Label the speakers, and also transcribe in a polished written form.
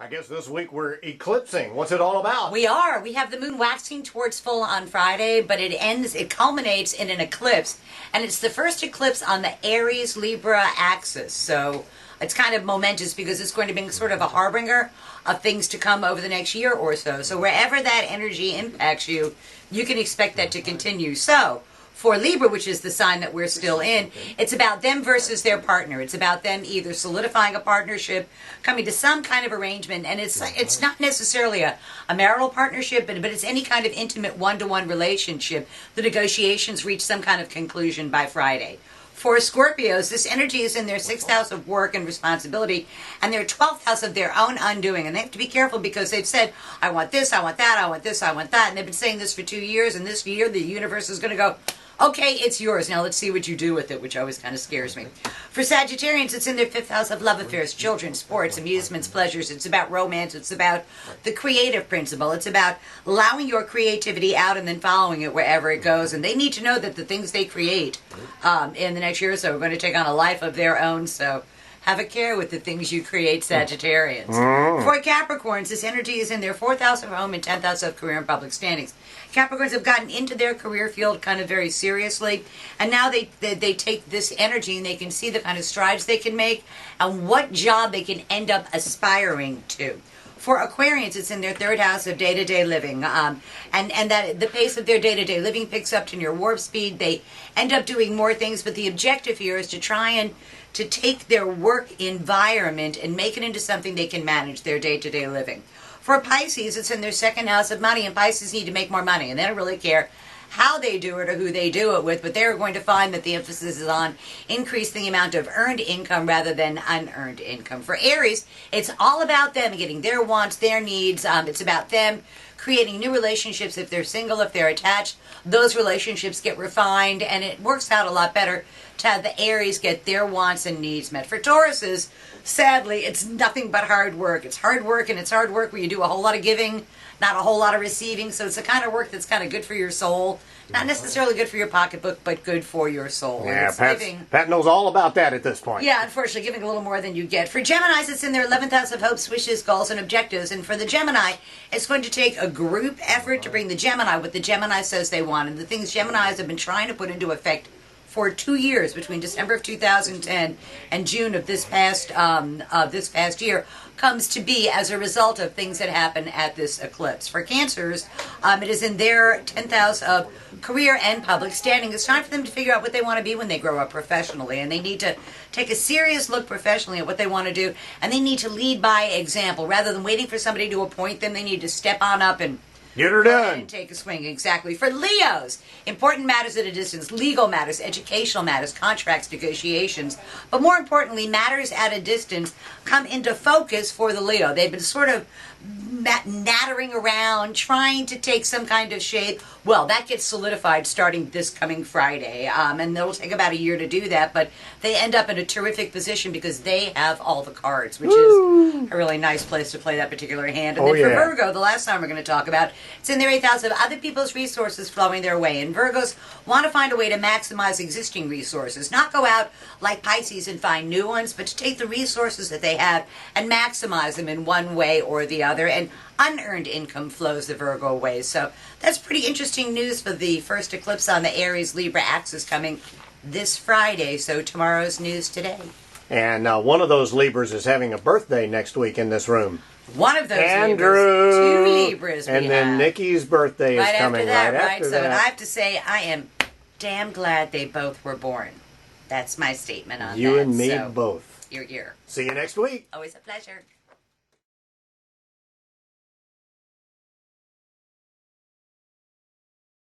Speaker 1: I guess this week we're eclipsing. What's it all about?
Speaker 2: We are. We have the moon waxing towards full on Friday, but it culminates in an eclipse. And it's the first eclipse on the Aries-Libra axis. So it's kind of momentous because it's going to be sort of a harbinger of things to come over the next year or so. So wherever that energy impacts you, you can expect that to continue. So for Libra, which is the sign that we're still in, it's about them versus their partner. It's about them either solidifying a partnership, coming to some kind of arrangement, and it's not necessarily a marital partnership, but it's any kind of intimate one-to-one relationship. The negotiations reach some kind of conclusion by Friday. For Scorpios, this energy is in their 6th house of work and responsibility and their 12th house of their own undoing. And they have to be careful because they've said, I want this, I want that, I want this, I want that. And they've been saying this for 2 years, and this year the universe is going to go, okay, it's yours. Now let's see what you do with it, which always kind of scares me. For Sagittarians, it's in their 5th house of love affairs, children, sports, amusements, pleasures. It's about romance. It's about the creative principle. It's about allowing your creativity out and then following it wherever it goes. And they need to know that the things they create in the next year or so are going to take on a life of their own. So have a care with the things you create, Sagittarians. For Capricorns, this energy is in their 4th house of home and 10th house of career and public standings. Capricorns have gotten into their career field kind of very seriously, and now they take this energy and they can see the kind of strides they can make and what job they can end up aspiring to. For Aquarians, it's in their 3rd house of day-to-day living, and that the pace of their day-to-day living picks up to near warp speed. They end up doing more things, but the objective here is to try and to take their work environment and make it into something they can manage their day-to-day living. For Pisces, it's in their 2nd house of money, and Pisces need to make more money, and they don't really care how they do it or who they do it with, but they're going to find that the emphasis is on increasing the amount of earned income rather than unearned income. For Aries, it's all about them getting their wants, their needs. It's about them creating new relationships. If they're single, if they're attached, those relationships get refined, and it works out a lot better to have the Aries get their wants and needs met. For Tauruses, sadly, it's nothing but hard work. It's hard work, and it's hard work where you do a whole lot of giving, not a whole lot of receiving. So it's the kind of work that's kind of good for your soul. Not necessarily good for your pocketbook, but good for your soul.
Speaker 1: Yeah, Pat knows all about that at this point.
Speaker 2: Yeah, unfortunately, giving a little more than you get. For Geminis, it's in their 11th house of hopes, wishes, goals, and objectives. And for the Gemini, it's going to take a group effort to bring the Gemini what the Gemini says they want. And the things Geminis have been trying to put into effect for 2 years, between December of 2010 and June of this past year, comes to be as a result of things that happen at this eclipse. For Cancers, it is in their 10th house of career and public standing. It's time for them to figure out what they want to be when they grow up professionally, and they need to take a serious look professionally at what they want to do, and they need to lead by example. Rather than waiting for somebody to appoint them, they need to step on up and
Speaker 1: get her done.
Speaker 2: And take a swing, exactly. For Leos, important matters at a distance, legal matters, educational matters, contracts, negotiations, but more importantly, matters at a distance come into focus for the Leo. They've been sort of nattering around, trying to take some kind of shape. Well, that gets solidified starting this coming Friday, and it'll take about a year to do that, but they end up in a terrific position because they have all the cards, which is a really nice place to play that particular hand. And then for Virgo, the last time we're going to talk about, it's in their 8th house of other people's resources flowing their way, and Virgos want to find a way to maximize existing resources, not go out like Pisces and find new ones, but to take the resources that they have and maximize them in one way or the other, and unearned income flows the Virgo way. So that's pretty interesting news for the first eclipse on the Aries-Libra axis coming this Friday. So tomorrow's news today.
Speaker 1: And one of those Libras is having a birthday next week in this room.
Speaker 2: One of those
Speaker 1: Andrew,
Speaker 2: Libras. 2 Libras.
Speaker 1: And then Nikki's birthday is coming right after that.
Speaker 2: And I have to say, I am damn glad they both were born. That's my statement on that.
Speaker 1: You and me both.
Speaker 2: You're here.
Speaker 1: See you next week.
Speaker 2: Always a pleasure.